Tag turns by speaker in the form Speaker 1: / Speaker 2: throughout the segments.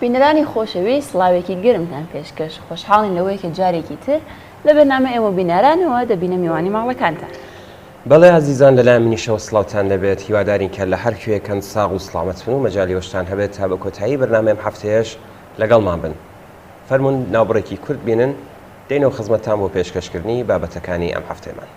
Speaker 1: بینەرانی خۆشەویست سڵاوێکی گرمتان پێشکەش خۆشحاڵین لەوەی کە جارێکی تر لە بەرنامە ئێوە بینەرانەوە دەبینە میوانی ماڵەکانتان.
Speaker 2: بەڵێ عزیزان لەلای منیشەوە سڵاوتان لەبێت، هیوادارین کە لە هەر کوێکەن ساغ و سڵامەت بن و مەجالی ئێوەشتان هەبێت تا بە کۆتایی بەرنامەم هەفتەیەش لەگەڵمان بن. فەرموون ناوبڕێکی کورد بینن دێنەوە خزمەتتان بۆ پێشکەشکردنی بابەتەکانی ئەم هەفتەیەمان.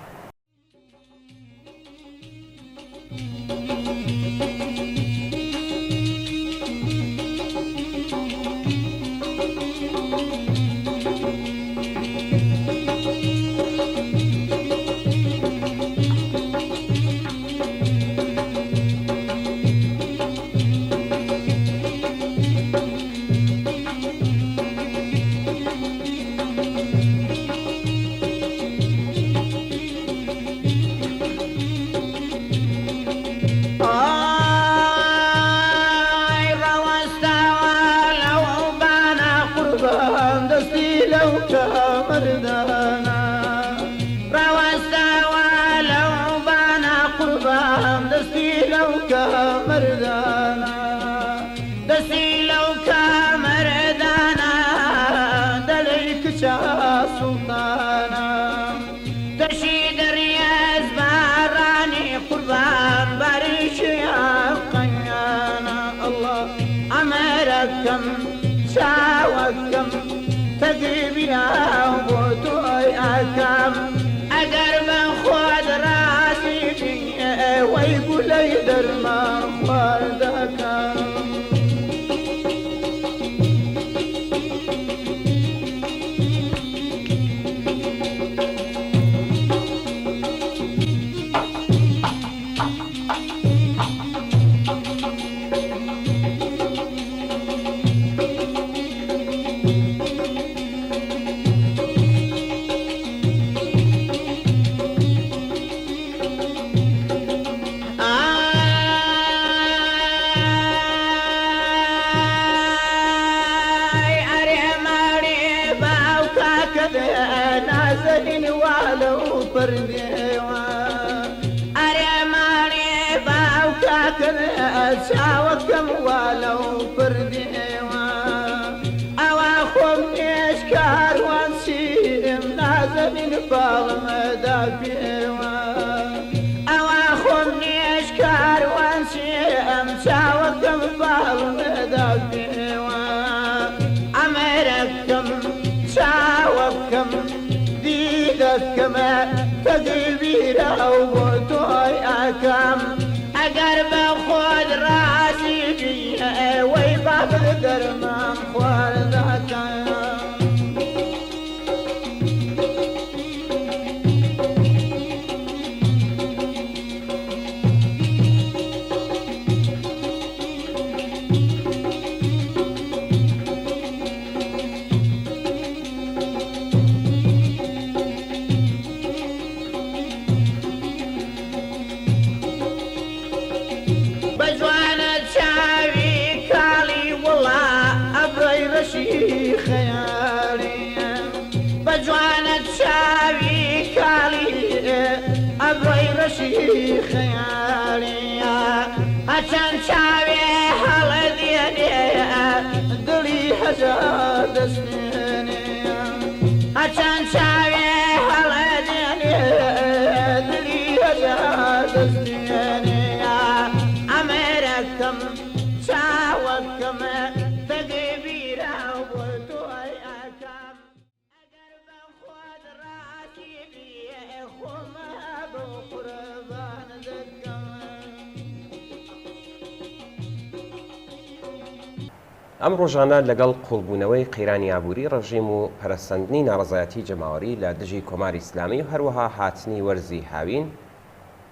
Speaker 2: ئەم ڕۆژانە لەگەڵ قوڵبوونەوەی قەیرانی ئابووری ڕژیم و پەرەسەندنی ناڕەزایەتی جەماوەری لە دژی کۆماری ئیسلامی و هەروەها هاتنی وەرزی هاوین،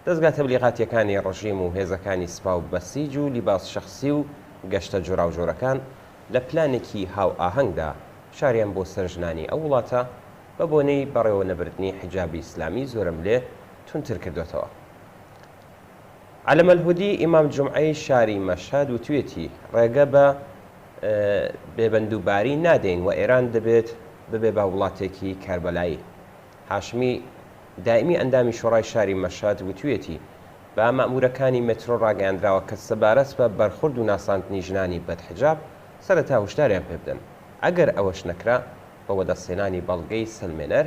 Speaker 2: دەستگا تەبلیغاتیەکانی ڕژیم و هێزەکانی سوپا و بەسیج و لیباس شەخسی و گەشتە جۆراوجۆرەکان لە پلانێکی هاو ئاهەنگدا شاریان بۆ سەرژنانی ئەو وڵاتە بە بۆنەی بەڕێوە نەبردنی حیجابی ئیسلامی زۆرم لێ تونتر کردوێتەوە. عەلەمە الهودی ئیمام جومعەی شاری مەشهەد وتوێتی ڕێگە بە بێبەندوباری نادەین و ئێران دەبێت ببێ بە وڵاتێکی کاربەلایی. هاشمی دائمی ئەندامی شۆڕای شاری مەشهەد وتوێتی با مەمورەکانی مترۆ ڕاگەیاندراوە کە سەبارەت بە بەرخورد و ناساندنی ژنانی بەدحجاب سەرەتا هشداریان پێ بدەن ئەگەر ئەوەش نەکرا بەوە دەستێنانی بەڵگەی سلمێنەر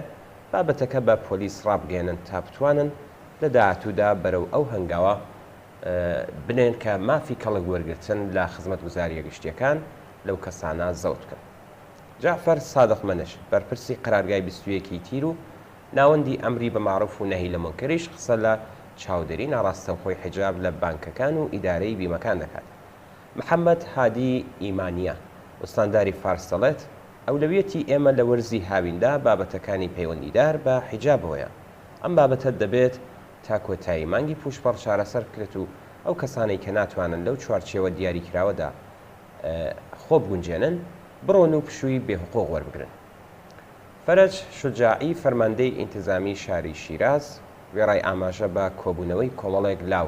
Speaker 2: بابەتەکە بە پۆلیس ڕابگەێنن تا بتوانن لە داهاتوودا بەرەو ئەو هەنگاوە بنێن کە مافی کەڵک وەرگرتن لە خزمەتگوزاریە گشتیەکان لەو کەسانە زەوت بکەن. جعفەر سادق منش بەرپرسی قەرارگای 21 تیر و ناوەندی ئەمری بە معروف و نەهی لە منکریش قسە لە چاودێری ناڕاستەوخۆی حجاب لە بانکەکان و ئیدارەی بیمەکان دەکات. محەممەد هادی ئیمانیە وستانداری فارس دەڵێت ئەولەویەتی ئێمە لە وەرزی هاویندا بابەتەکانی پەیوەندیدار بە حیجابەوەیە. ئەم بابەتە دەبێت تا کۆتایی مانگی پوشپەڕ چارەسەر بکرێت و ئەو کەسانەی کە ناتوانن لەو چوارچێوە دیاریکراوەدا خۆ بگونجێنن بڕۆن و پشووی بێحقوق وەربگرن. فەرج شجاعی فەرماندەی ئینتیزامی شاری شیراز وێڕای ئاماژە بە کۆبوونەوەی کۆمەڵێک لاو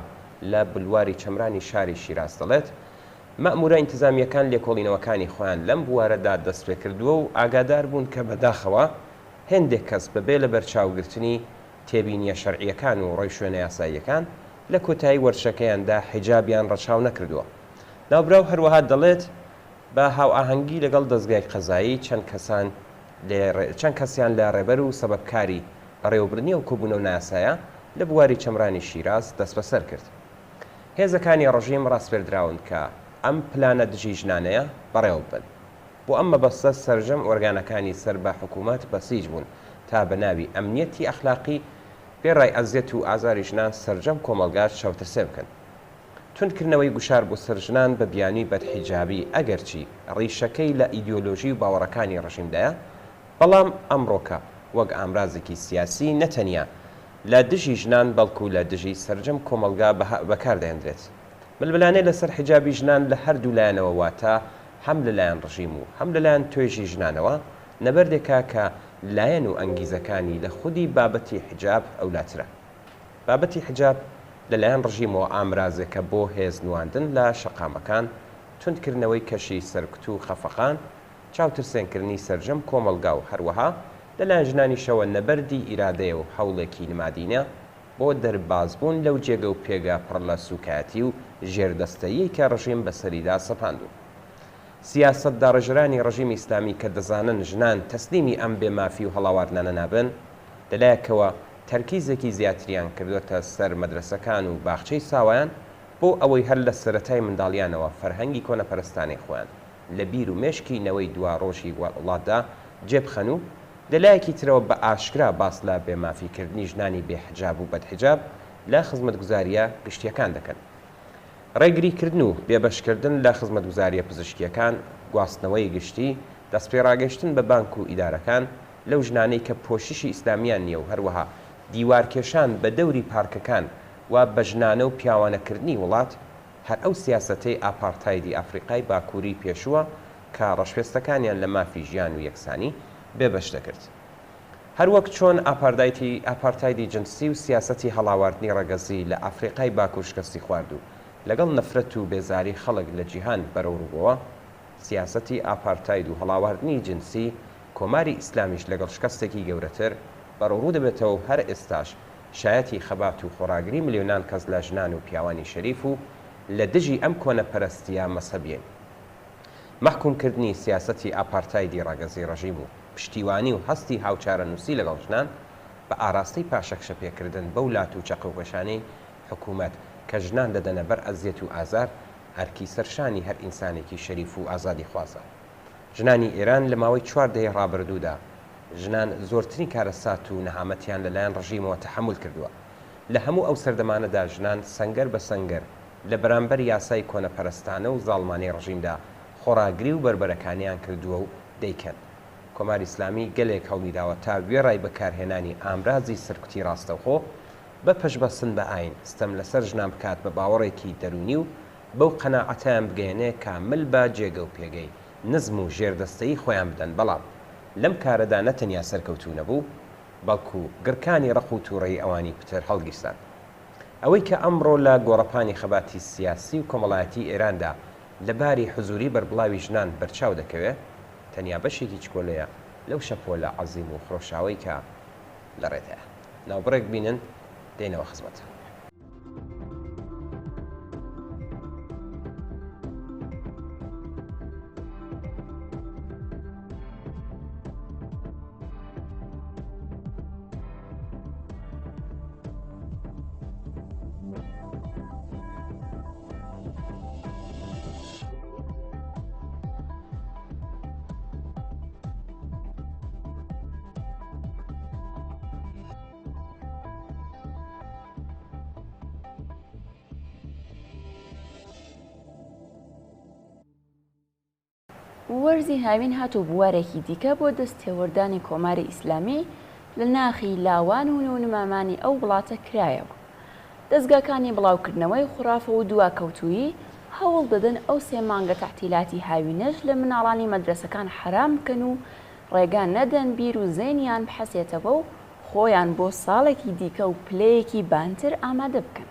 Speaker 2: لە بلواری چەمرانی شاری شیراز دەڵێت مەئمورە ئینتیزامیەکان لێکۆڵینەوەکانی خۆیان لەم بوارەدا دەست پێ کردووە و ئاگادار بوون کە بەداخەوە هێندێک کەس بەبێ لە بەرچاوگرتنی تێبینیە شەرعیەکان و ڕێی شوێنە یاساییەکان لە کۆتایی وەرچەکەیاندا حیجابیان ڕەچاو نەکردووە. ناوبراو هەروەها دەڵێت بە هاوئاهەنگی لەگەڵ دەستگای قەزایی چەند کەسیان لە ڕێبەر و سەبەبکاری بەڕێوەبردنی و کۆبوونەوە ناسایە لە بواری چەمرانی شیراز دەست بەسەر کرد. هێزەکانی ڕژیم ڕاستپێردراون کە ئەم پلانە دژی ژنانەیە بەڕێوە بن. بۆ ئەم مەبەستە سەرجەم ئۆرگانەکانی سەر بە حکوومەت بەسیج بوون تا بە ناوی ئەمنیەتی ئەخلاقی پێڕای ئەزیەت و ئازاری ژنان سەرجەم کۆمەلگار چاوترسێ بکەن. تونکردنەوەی گوشار بۆ سەرژنان بە بیانی بەدحیجابی ئەگەرچی ڕیشەکەی لە ئیدیۆلۆژی و باوەڕەکانی ڕژیمدایە، بەڵام ئەمڕۆکە وەک ئامرازێکی سیاسی نەتەنیا لە دژی ژنان بەڵکو لە دژی سەرجەم کۆمەلگا بەکاردەهێنرێت. ململانەی لەسەر حیجابی ژنان لە هەردوو لایەنەوە واتە هەم لەلایەن ڕژیم و هەم لەلایەن توێژی ژنانەوە نەبەردێکا کە لایەن و ئەنگیزەکانی لە خودی بابەتی حیجاب ئەولاترە. بابەتی حیجاب لەلایەن ڕژیمەوە ئامرازێکە بۆ هێز نواندن لە شەقامەکان، توندکردنەوەی کەشی سەرکوت و خەفەخان، چاوترسێنکردنی سەرجەم کۆمەلگا و هەروەها لەلایەن ژنانیشەوە نەبەردی ئیرادەیە و هەوڵێکی نمادینە بۆ دەربازبوون لەو جێگە و پێگە پڕ لە سوکاتی و ژێردەستەیی کە ڕژیم بەسەریدا سەپاندوو. سیاست داڕژرانی ڕژیمی ئیسلامی کە دەزانن ژنان تەسلیمی ئەم بێمافی و هەڵاوارنانە نابن، لەلایەکەوە تەرکیزێکی زیاتریان کردوتە سەر مەدرسەکان و باخچەی ساوایان بۆ ئەوەی هەر لە سەرەتای منداڵیانەوە فەرهەنگی کۆنەپەرستانی خۆیان لە بیر و مێشکی نەوەی دوا ڕۆژی وڵاتدا جێبخەن و لەلایەکی ترەوە بە ئاشکرا باس لە بێمافیکردنی ژنانی بێحجاب و بەدحیجاب لە خزمەتگوزاریە گشتیەکان دەکەن. ڕێگریکردن و بێبەشکردن لە خزمەتگوزاریە پزیشکیەکان، گواستنەوەی گشتی، دەستپێڕاگەشتن بە بانک و ئیدارەکان لەو ژنانەی کە پۆششی ئیسلامیان نییە و هەروەها دیوارکێشان بە دەوری پارکەکان و بە ژنانە و پیاوانەکردنی وڵات هەر ئەو سیاسەتەی ئاپارتایدی ئەفریقای باکووری پێشووە کە ڕەشپێستەکانیان لە مافی ژیان و یەکسانی بێبەش دەکرد. هەروەک چۆن ئاپارتایدی جنسی و سیاسەتی هەڵاواردنی ڕەگەزی لە ئەفریقای باکوور شکستی خواردو لەگەڵ نەفرەت و بێزاری خەڵک لە جیهان بەرەوڕووبەوە، سیاسەتی ئاپارتاید و هەڵاواردنی جنسی کۆماری ئیسلامیش لەگەڵ شکستێکی گەورەتر بەڕوو دەبێتەوە و هەر ئێستاش شایەتی خەبات و خۆراگری ملیۆنان کەس لە ژنان و پیاوانی شەریف و لە دژی ئەم کۆنەپەرستیە مەسەبیین. محکومکردنی سیاسەتی ئاپارتایدی ڕاگەزی ڕژیم و پشتیوانی و هەستی هاوچارە نووسی لەگەڵ ژنان بە ئاراستەی پاشەکشەپێکردن بەو لات و چەقوپێشانەی حکوومەت کە ژنان دەدەنە بەر ئەزیەت و ئازار هەرکی سەرشانی هەر ئینسانێکی شەریف و ئازادی خوازە. ژنانی ئێران لە ماوەی 4 دەهەی ڕابردوودا ژنان زۆرترین کارەسات و نەهامەتیان لەلایەن ڕژیمەوە تەحمل کردووە. لە هەموو ئەو سەردەمانەدا ژنان سەنگەر بە سەنگەر لە بەرامبەر یاسای کۆنەپەرستانە و زاڵمانەی ڕژیمدا خۆراگری و بربەرەکانیان کردووە و دەیکەن. کۆماری ئیسلامی گەلێک هەوڵی داوە تا وێڕای بەکارهێنانی ئامرازی سەرکوتی ڕاستەوخۆ بە پەشبەسن بە ئاین ستەم لەسەر ژنان بکات بە باوەڕێکی دەرونی و بەو قەناعەتیان بگەێنێ کامل بە جێگە و پێگەی نزم و ژێردەستەیی خۆیان بدەن. بەڵام لەم کارەدا نەتەنیا سەرکەوتوو نەبوو، بەڵکو گرکانی ڕق و تووڕەی ئەوانی پتر هەڵگیرسان. ئەوەی کە ئەمڕۆ لە گۆڕەپانی خەباتی سیاسی و کۆمەڵایەتی ئێراندا لەباری حزوری بەربڵاوی ژنان بەرچاو دەکەوێت، تەنیا بەشێکی چکۆلەیە لەو شەپۆلە عەزیم و خۆشاوی کە لە ڕێدایە. ناوبڕێک بینن دێنەوە خزمەتە.
Speaker 1: وەرزی هاوین هاتوو بوارێکی دیکە بۆ دەستێوەردانی کۆماری ئیسلامی لە ناخی لاوان و نێونمامانی ئەو وڵاتە کرایەوە. دەستگاکانی بڵاوکردنەوەی خوراافە و دواکەوتویی هەوڵ دەدەن ئەو 3 مانگە تەحتیلاتی هاوینەش لە مناڵانی مەدرسەکان حرام بکەن و ڕێگان نەدەن بیر و زێنیان بحەسێتەوە و خۆیان بۆ ساڵێکی دیکە و پلەیەکی بانتر ئامادە بکەن.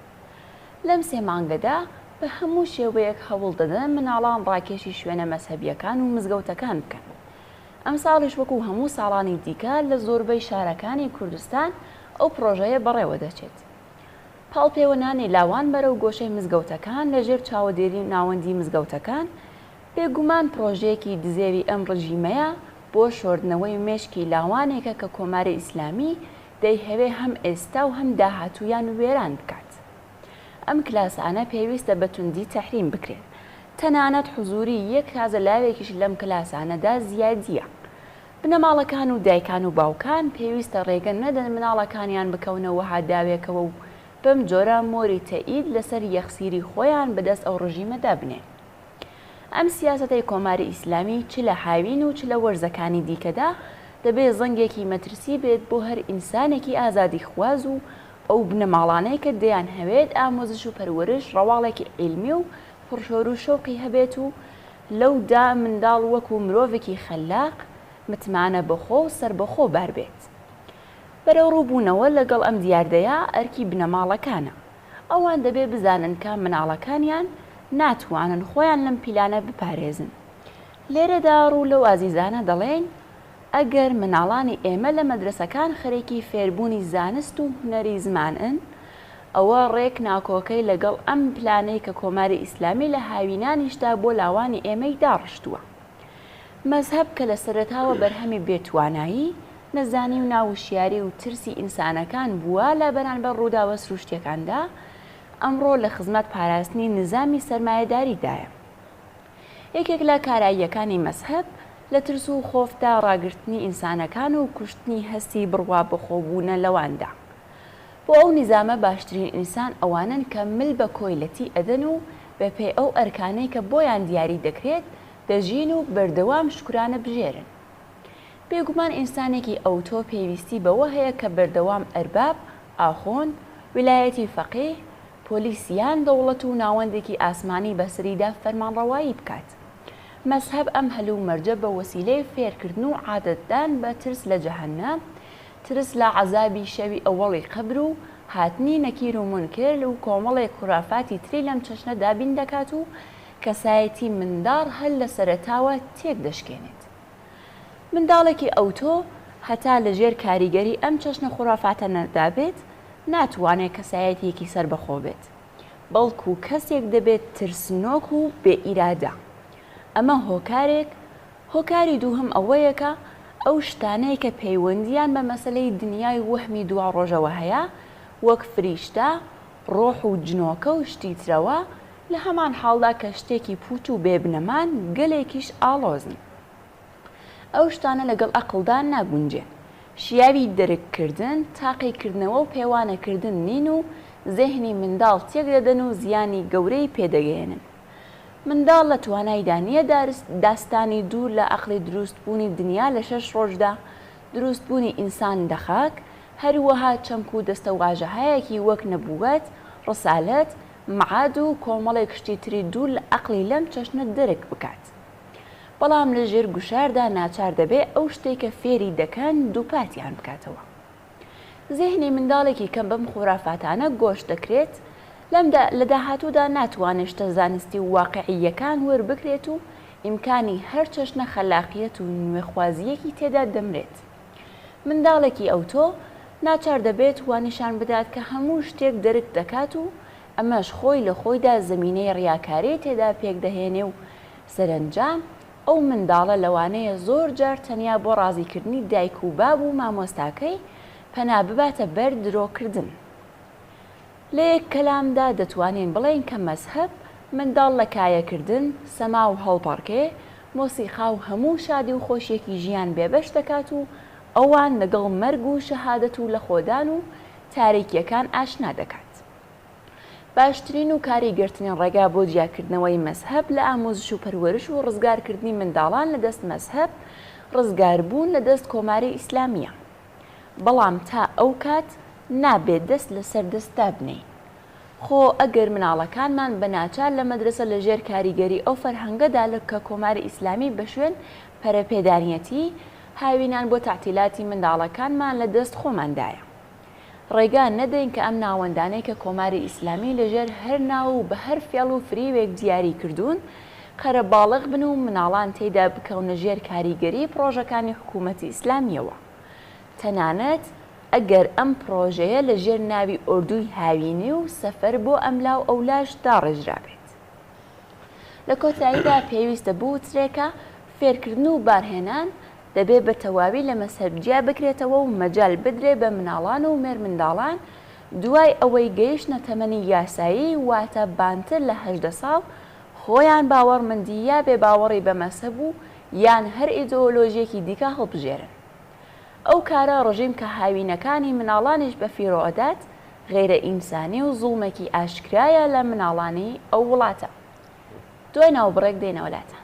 Speaker 1: لەم 3 مانگەدا بە هەموو شێوەیەک هەوڵ دەدەن مناڵان ڕاکێشی شوێنە مەسەبیەکان و مزگەوتەکان بکەن. ئەم ساڵیش وەکو هەموو ساڵانی دیکە لە زۆربەی شارەکانی کوردستان ئەو پرۆژەیە بەڕێوە دەچێت. پاڵپێوەنانی لاوان بەرەو گۆشەی مزگەوتەکان لەژێر چاوەدێری ناوەندی مزگەوتەکان بێگومان پرۆژەیەکی دزێوی ئەم ڕژیمەیە بۆ شۆردنەوەی مێشکی لاوانێکە کە کۆماری ئیسلامی دەیهەوێ هەم ئێستا و هەم داهاتوویان وێران بکات. ئەم کلاسانە پێویستە بە توندی تەحریم بکرێت. تەنانەت حوزوری یەک کازە لاوێکیش لەم کلاسانەدا زیادیە. بنەماڵەکان و دایکان و باوکان پێویستە ڕێگە نەدەن مناڵەکانیان بکەونەوە هاداوێکەوە و بەم جۆرە مۆری تەئید لەسەر یەخسیری خۆیان بەدەست ئەو ڕژیمەدا بنێن. ئەم سیاسەتەی کۆماری ئیسلامی چ لە هاوین و چ لە وەرزەکانی دیکەدا دەبێت زەنگێکی مەترسی بێت بۆ هەر ئینسانێکی ئازادی خواز و ئەو بنەماڵانەی کە دەیان هەوێت ئامۆزش و پەروەرش ڕەواڵێکی عیلمی و پڕشۆر و شەوقی هەبێت و لەودا منداڵ وەکو مرۆڤێکی خەلاق متمانە بەخۆ و سەربەخۆ بار بێت. بەرەو ڕووبوونەوە لەگەڵ ئەم دیاردەیە ئەرکی بنەماڵەکانە. ئەوان دەبێ بزانن کە مناڵەکانیان ناتوانن خۆیان لەم پیلانە بپارێزن. لێرەدا ڕوو لەو ئازیزانە دەڵێن ئەگەر مناڵانی ئێمە لە مەدرسەکان خەرێکی فێربوونی زانست و هونەری زمانن، ئەوە ڕێک ناکۆکەی لەگەڵ ئەم پلانەی کە کۆماری ئیسلامی لە هاوینانیشدا بۆ لاوانی ئێمەی داڕشتووە. مەزهەب کە لە سەرەتاوە بەرهەمی بێتوانایی، نەزانی و ناوشیاری و ترسی ئینسانەکان بووە لە بەرامبەر ڕووداوە سروشتیەکاندا، ئەمڕۆ لە خزمەت پاراستنی نظامی سەرمایەداریدایە. یەکێک لە کاراییەکانی مەزهەب لە ترس و خۆفدا ڕاگررتنی ئینسانەکان و کوشتنی هەستی بڕوا بەخۆبوونە لەواندا. بۆ ئەو نیزامە باشترین ئینسان ئەوانن کە مل بە کۆیلەتی ئەدەن و بە پێی ئەو ئەرکانەی کە بۆیان دیاری دەکرێت دەژین و بەردەوام شکرانە بژێرن. بێگومان ئینسانێکی ئەوتۆ پێویستی بەوە هەیە کە بەردەوام ئەرباب، ئاخۆن، ویلایەتی فەقیه، پۆلیسیان دەوڵەت و ناوەندێکی ئاسمانی بەسەریدا فەرمانڕەوایی بکات. مەزهەب ئەم هەلوو مەرجە بە وەسیلەی فێرکردن و عادەتدان بە ترس لە جەهەنەم، ترس لە عەزابی شەوی ئەوەڵی قەبر و هاتنی نەکیر و منکر و کۆمەڵێک خوڕافاتی تری لەم چەشنەدا بین دەکات و کەسایەتی منداڵ هەر لە سەرەتاوە تێک دەشکێنێت. منداڵێکی ئەوتۆ هەتا لەژێر کاریگەری ئەم چەشنە خوڕافاتە نەدابێت، ناتوانێت کەسایەتێکی سەربەخۆ بێت، بەڵکو کەسێک دەبێت ترسنۆک و بێ ئیرادە. ئەمە هۆکاری دووهم ئەوەیەکە ئەو شتانەیە کە پەیوەندیان بە مەسەلەی دنیای وەهمی دوا ڕۆژەوە هەیە، وەک فریشتە، ڕۆح و جنۆکە و شتی ترەوە، لە هەمان حاڵدا کە شتێکی پوچ و بێبنەمان گەلێکیش ئاڵۆزن. ئەو شتانە لەگەڵ ئەقڵدا ناگونجێن. شیاوی دەرککردن، تاقیکردنەوە و پێوانەکردن نین و زێهنی منداڵ تێک دەدەن و زیانی گەورەی پێدەگەێنن. منداڵ لە توانایدا نییە داستانی دوور لە ئەقڵی دروستبوونی دنیا لە 6 ڕۆژدا دروستبوونی ئینسان دەخاک، هەروەها چەمک و دەستەواژەهایەکی وەک نەبووەت، ڕسالەت، معاد و کۆمەڵێک شتی تری دوور لە ئەقڵی لەم چەشنە دەرک بکات. بەڵام لە ژێر گوشاردا ناچار دەبێ ئەو شتێکە فێری دەکەن دووپاتیان بکاتەوە. زێهنی منداڵێکی کەم بەم خوڕافاتانە گۆش دەکرێت، لە داهاتوودا ناتوانێت شتە زانستی و واقعیەکان وەربکرێت و ئیمکانی هەر چەشنە خەلاقیەت و نوێخوازیەکی تێدا دەمرێت. منداڵێکی ئەوتۆ ناچار دەبێت وانیشان بدات کە هەموو شتێک دەرک دەکات و ئەمەش خۆی لە خۆیدا زەمینەی ڕیاکاری تێدا پێک دەهێنێ و سەرنجام ئەو منداڵە لەوانەیە زۆر جار تەنیا بۆ ڕازیکردنی دایک و باب و مامۆستاکەی پەنا بباتە بەر درۆکردن. لە یەک کەلامدا دەتوانین بڵێن کە مەزهەب منداڵ لە کایەکردن، سەما و هەڵپەڕکێ، مۆسیقا و هەموو شادی و خۆشیێکی ژیان بێبەش دەکات و ئەوان لەگەڵ مەرگ و شەهادەت و لە خۆدان و تاریکیەکان ئاشنا دەکات. باشترین و کاریگرتنین ڕێگا بۆ جیاکردنەوەی مەزهەب لە ئامۆزش و پەروەرش و ڕزگارکردنی منداڵان لە دەست مەزهەب ڕزگاربوون لە دەست کۆماری ئیسلامیە. بەڵام تا ئەو کات نابێت دەست لەسەر دەستدا بنین. خۆ ئەگەر مناڵەکانمان بە ناچار لە مەدرسە لە ژێر کاریگەری ئەو فەرهەنگەدا کە کۆماری ئیسلامی بە شوێن پەرەپێدانیەتی هاوینان بۆ تعتیلاتی منداڵەکانمان لە دەست خۆماندایە. ڕێگا نەدەین کە ئەم ناوەندانەی کە کۆماری ئیسلامی لەژێر هەر ناو و بە هەر فێڵ و فریوێک دیاری کردوون قەرە باڵغ بن و مناڵان تێیدا بکەونە ژێر کاریگەری پرۆژەکانی حکوومەتی ئیسلامیەوە. تەنانەت ئەگەر ئەم پرۆژەیە لە ژێر ناوی ئۆردوی هاوینی و سەفەر بۆ ئەملاو ئەولاش داڕێژرابێت. لە کۆتاییدا پێویستە بوترێکە فێرکردن و بارهێنان دەبێت بە تەواوی لە مەسەرجیا بکرێتەوە و مەجال بدرێ بە مناڵان و مێرمنداڵان دوای ئەوەی گەیشتنە تەمەنی یاسایی واتە بانتر لە 18 ساڵ خۆیان باوەڕمەندی یا بێ باوەڕی بە مەسەب و یان هەر ئیدۆلۆژیەکی دیکە هەڵبژێرن. ئەو کارە ڕژیم کە هاوینەکانی مناڵانیش بە فیرۆدات غێرە ئینسانی و زوڵمێکی ئاشکرایە لە مناڵانی ئەو وڵاتە. دوای ناوبڕێک دێنەوەلاتە.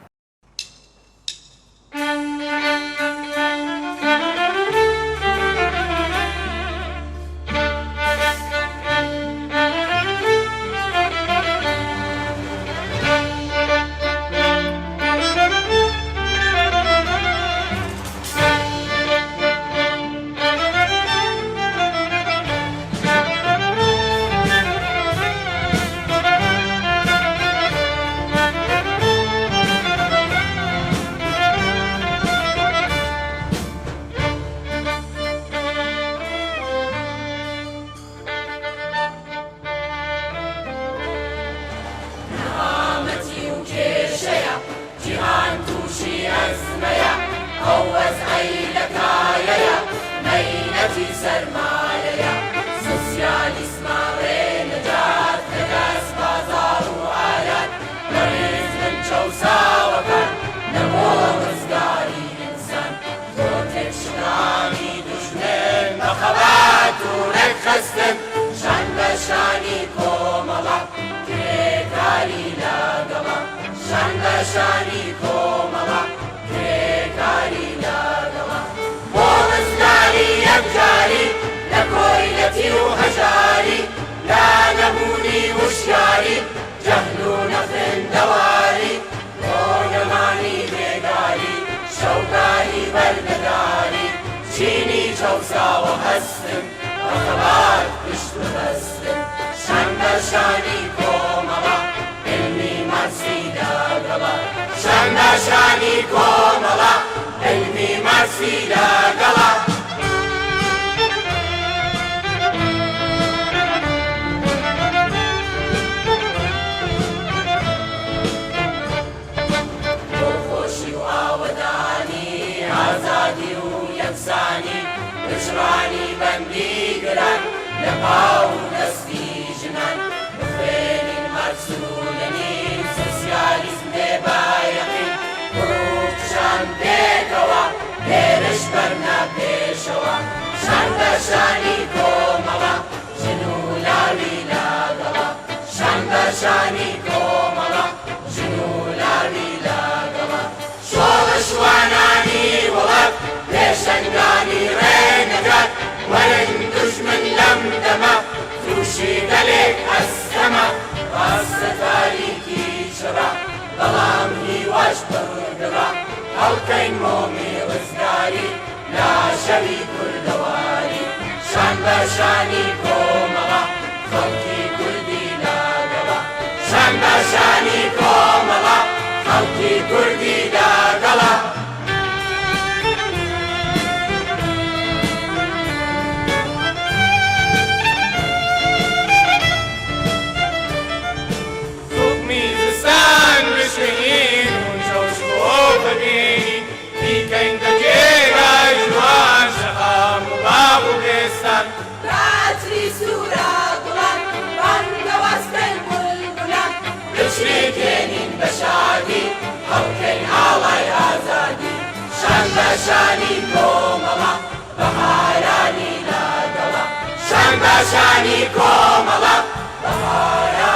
Speaker 3: شان باشانی کۆمەڵە بەهاران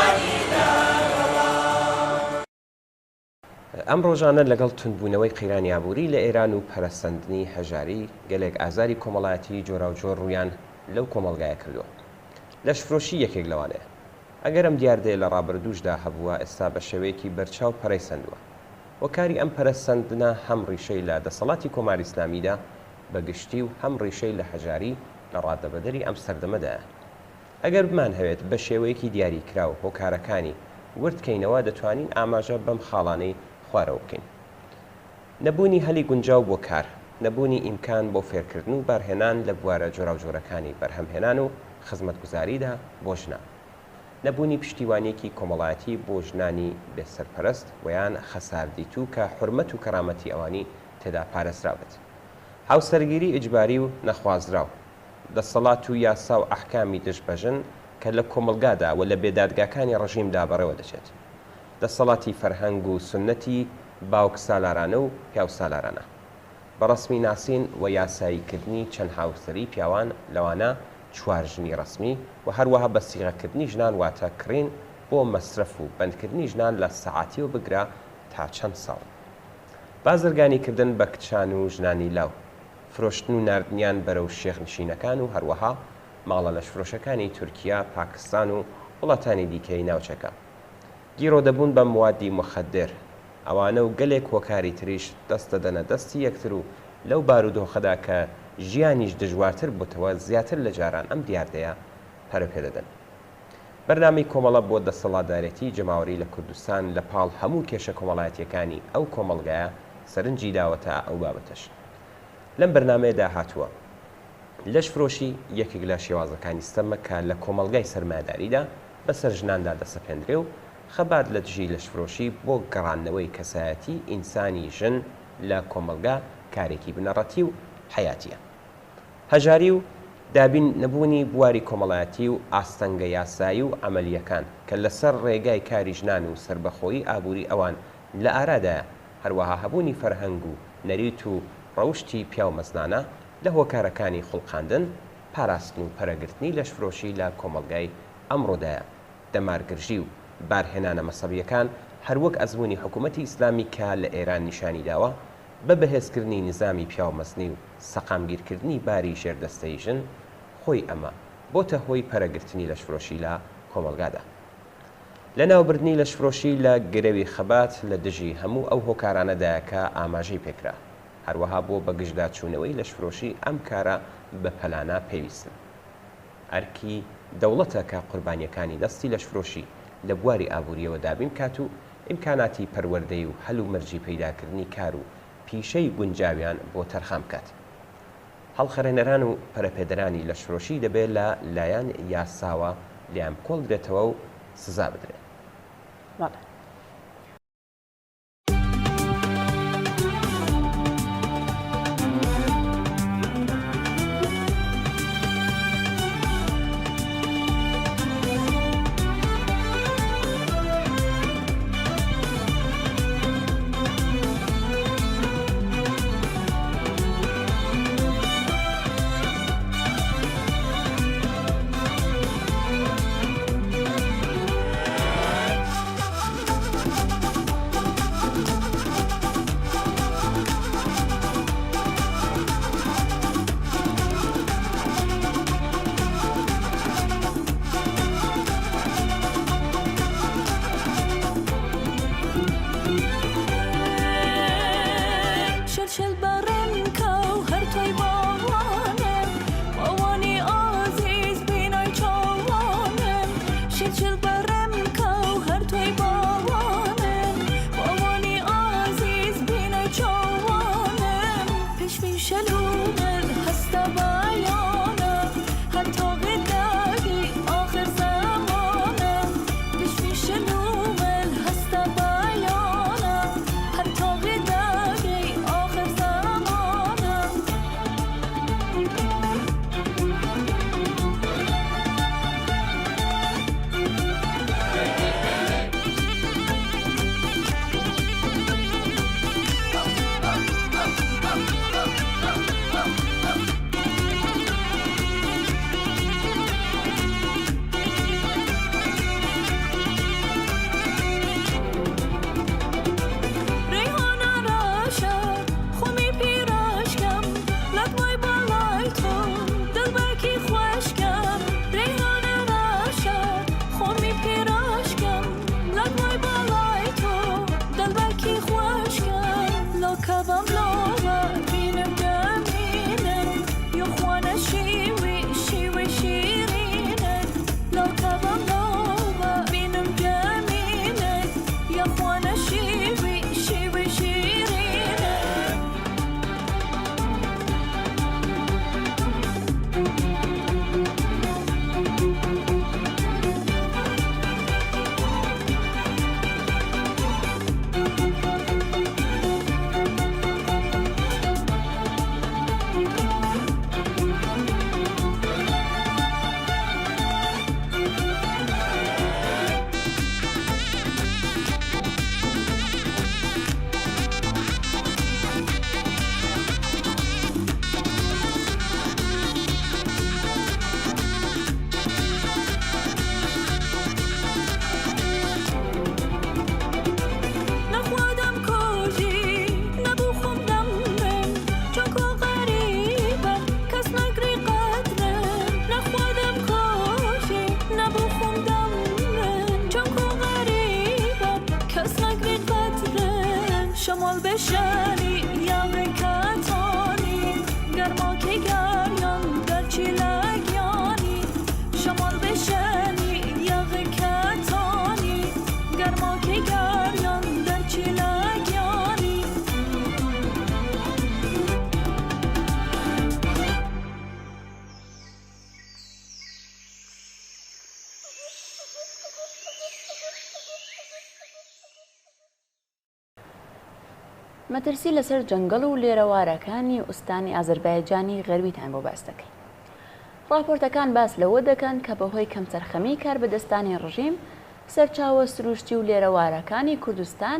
Speaker 2: ئەم ڕۆژانە لەگەڵ تونبوونەوەی قەیرانی ئابووری لە ئێران و پەرەسەندنی هەژاری گەلێک ئازاری کۆمەڵایەتی جۆرا و جۆر ڕوویان لەو کۆمەڵگایە کردووە. لەشفرۆشی یەکێک لەوانەیە. ئەگەر ئەم دیاردەیە لە ڕابردووشدا هەبووە، ئێستا بە شێوەیەکی بەرچاو پەرەی سندووە. وەکاری ئەم پەرەسەندنە هەم ڕیشەی لە دەسەڵاتی کۆماری ئیسلامیدا بەگشتی و هەم ڕیشەی لە هەژاری لە ڕادەبەدەری ئەم سەردەمەدایە. ئەگەر بمان هەوێت بە شێوەیەکی دیاریکرا و هۆکارەکانی وردکەینەوە دەتوانین ئاماژە بەم خاڵانەی خوارەوە بکەین. نەبوونی هەلی گونجاو بۆ کار، نەبوونی ئیمکان بۆ فێرکردن و بەرهێنان لە بوارە جۆرا و جۆرەکانی بەرهەمهێنان و خزمەتگوزاریدا بۆ ژنان، نەبوونی پشتیوانیەکی کۆمەڵایەتی بۆ ژنانی بێسەرپەرست ویان خەساردیت و کە حورمەت و کەرامەتی ئەوانی تێدا پارێزراوێت، هاوسەرگیری ئیجباری و نەخوازراو، دەسەڵات و یاسا و ئەحکامی دژبەژن کە لە کۆمەلگادا و لە بێدادگاکانی ڕژیمدا بەڕێوە دەچێت، دەسەڵاتی فەرهەنگ و سنەتی باوک سالارانە و پیاو سالارانە، بەڕسمی ناسین و یاساییکردنی چەند هاوسەری پیاوان لەوانە چوارژنی ڕسمی و هەروەها بە سیغەکردنی ژنان واتە کڕین بۆ مەسرف و بەندکردنی ژنان لە سەعاتی و بگرا تا چەند ساڵ، بازرگانیکردن بە کچان و ژنانی لاو، فرۆشتن و ناردنیان بەرەو شێخنشینەکان و هەروەها ماڵە لەشفرۆشەکانی تورکیا، پاکستان و وڵاتانی دیکەی ناوچەکە، گیرۆدەبوون بە موادی مخەدر، ئەوانە و گەلێک هۆکاری تریش دەست دەدەنە دەستی یەکتر و لەو بارودۆخەدا کە ژیانیش دژوارتر بووتەوە زیاتر لە جاران ئەم دیاردەیە پەرە پێدەدەن. بەرنامەی کۆمەڵە بۆ دەسەڵاتدارەتی جەماوەری لە کوردستان لە پاڵ هەموو کێشە کۆمەڵایەتیەکانی ئەو کۆمەڵگایە سەرنجی داوەتە ئەو بابەتەش. لەم بەرنامەیەدا هاتووە لەشفرۆشی یەکێک لە شێوازەکانی ستەمە کە لە کۆمەڵگای سەرمایەداریدا بەسەر ژناندا دەسەپێندرێ و خەبات لە دژی لەشفرۆشی بۆ گەڕاندنەوەی کەسایەتی ئینسانی ژن لە کۆمەلگا کارێکی بنەڕەتی و حیاتیە. هەژاری و دابین نەبوونی بواری کۆمەڵایەتی و ئاستەنگە یاسایی و ئەمەلیەکان کە لەسەر ڕێگای کاری ژنان و سربەخۆیی ئابووری ئەوان لە ئارادایە، هەروەها هەبوونی فەرهەنگ و نەریت و ڕەوشتی پیاو مەزنانە لە هۆکارەکانی خوڵقاندن، پاراستن و پەرەگرتنی لەشفرۆشی لە کۆمەلگای ئەمڕۆدایە، دەمارگرژی و بارهێنانە مەسەبیەکان هەروەک ئەزمموی حکوومەتی ئیسلامی کە لە ئێران نیشانی داوە بە بەهێزکردنی نظامی پیاومەزنی و سەقامگیرکردنی باری ژێردەستەی ژن، خۆی ئەمە بۆتە هۆی پەرەگرتنی لەشفرۆشی لە کۆمەلگادا. لە ناوبردنی لەشفرۆشی لە گرەوی خەبات لە دژی هەموو ئەو هۆکارانەدایە کە ئاماژەی پێکرا، هەروەها بۆ بەگشتدا چوونەوەی لەشفرۆشی ئەم کارە بە پەلانە پێویستن. ئەرکی دەوڵەتە کە قوربانیەکانی دەستی لەشفرۆشی لە بواری ئابووریەوە دابین کات و ئیمکاناتی پەروەردەی و هەلو مەرجی پەیداکردنی کار و پیشەی گونجاویان بۆ تەرخام بکات. هەڵخەرێنەران و پەرەپێدەرانی لەشفرۆشی دەبێت لە لایەن یاساوە لیان کۆڵ درێتەوە و سزا بدرێت.
Speaker 1: مەترسی لەسەر جەنگەڵ و لێرەوارەکانی ئوستانی ئازەربایجانی غەربیتان بۆ باس دەکەین. راپۆرتەکان باس لەوە دەکەن کە بەهۆی کەمتەرخەمی کاربەدەستانی ڕژیم سەرچاوە سروشتی و لێرەوارەکانی کوردستان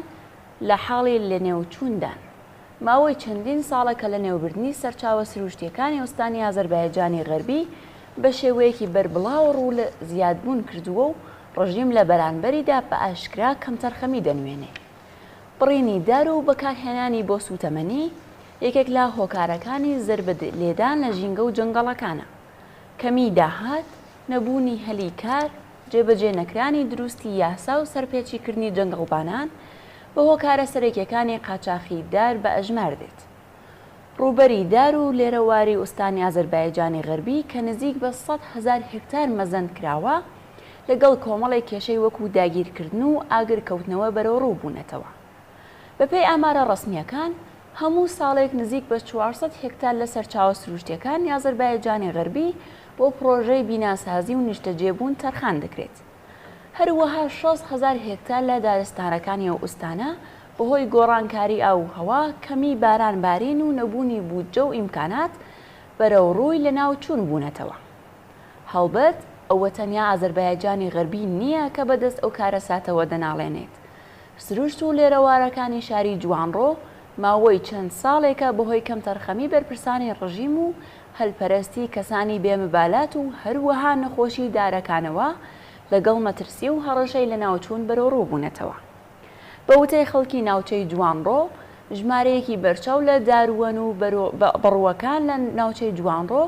Speaker 1: لە حاڵی لەنێوچووندان. ماوەی چەندین ساڵەکە لە نێوبردنی سەرچاوە سروشتیەکانی ئوستانی ئازەربایجانی غەربی بە شێوەیەکی بەربڵاو ڕوو لە زیادبوون کردووە و ڕژیم لە بەرانبەریدا بە ئاشکرا کەمتەرخەمی دەنوێنێ. بڕینی دار و بەکارهێنانی بۆ سوتەمەنی یەکێک لە هۆکارەکانی زربە لێدان لە ژینگە و جەنگەڵەکانە. کەمی داهات، نەبوونی هەلی کار، جێبەجێ نەکرانی دروستی یاسا و سەرپێچیکردنی جەنگەڵبانان بە هۆکارە سەرەکیەکانی قاچاقی دار بە ئەژمار دێت. ڕووبەری دار و لێرەواری ئوستانی ئازەربایجانی غەربی کە نزیک بە 100,000 هێکتار مەزەند کراوە لەگەڵ کۆمەڵی کێشەی وەکو داگیرکردن و ئاگرکەوتنەوە بەرەو ڕوو بوونەتەوە. بەپێی ئامارە ڕەسمیەکان هەموو ساڵێک نزیک بە 400 هێکتار لە سەرچاوە سروشتیەکانی ئازەربایجانی غەربی بۆ پرۆژەی بیناسازی و نیشتەجێبوون تەرخان دەکرێت. هەروەها 6,000 هێکتار لە دارستانەکانی ئەو ئوستانە بەهۆی گۆڕانکاری ئاو و هەوا، کەمی باران بارین و نەبوونی بودجە و ئیمکانات بەرەو ڕووی لە ناوچوون بوونەتەوە. هەڵبەت ئەوە تەنیا ئازەربایجانی غەربی نییە کە بەدەست ئەو کارە ساتەوە دەناڵێنێت. سروشت و لێرەوارەکانی شاری جوانڕۆ ماوەی چەند ساڵێکە بەهۆی کەمتەرخەمی بەرپرسانی ڕژیم و هەلپەرستی کەسانی بێمەبالات و هەروەها نەخۆشی دارەکانەوە لەگەڵ مەترسی و هەڕەشەی لە ناوچوون بەرەو ڕووبوونەتەوە. بە وتەی خەڵکی ناوچەی جوانڕۆ، ژمارەیەکی بەرچاو لە داروەن و بڕوەکان لە ناوچەی جوانڕۆ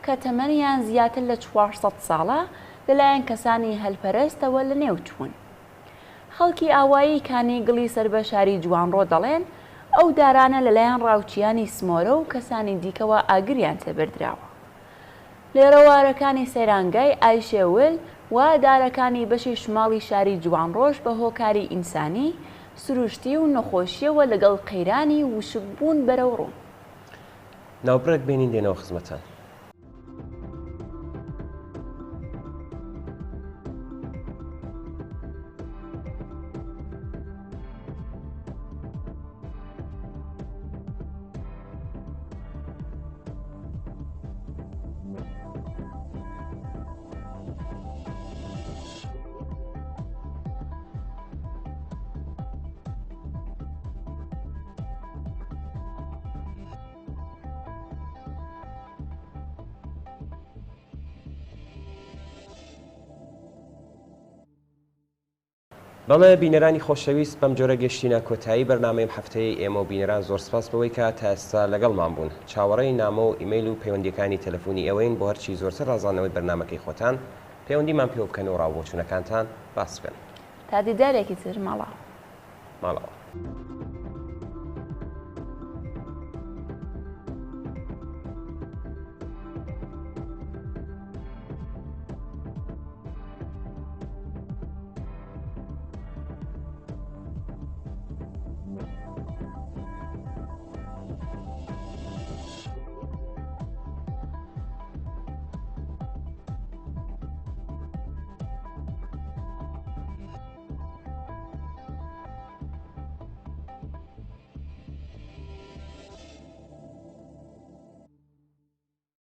Speaker 1: کە تەمەنیان زیاتر لە 400 ساڵە لەلایەن کەسانی هەلپەرستەوە لە نێوچوون. خەڵکی ئاوایی کانی گڵی سەر بە شاری جوانڕۆ دەڵێن ئەو دارانە لەلایەن ڕاوچیانی سمۆرە و کەسانی دیکەوە ئاگریان تێبەردراوە. لێرەوارەکانی سەیرانگای ئایشێول وا دارەکانی بەشی شماڵی شاری جوانڕۆژ بە هۆکاری ئینسانی، سروشتی و نەخۆشیەوە لەگەڵ قەیرانی وشکبوون بەرەو ڕوون.
Speaker 2: ناوبرێک بینین دێنەوە خزمەتان. بەڵێ بینەرانی خۆشەویست، بەم جۆرە گەشتینە کۆتایی بەرنامەی هەفتەیە ئێمە و بینەران زۆر سپاس بەوەی کە تا ئێستا لەگەڵمان بوون. چاوەڕێی نامە و ئیمەیل و پەیوەندیەکانی تەلەفۆنی ئەوەین بۆ هەرچی زۆرتر ڕازانەوەی بەرنامەکەی خۆتان پەیوەندیمان پێوە بکەن و ڕاوبۆچوونەکانتان باس بکەن.
Speaker 1: تا دیدارێکی تر ماڵاوە.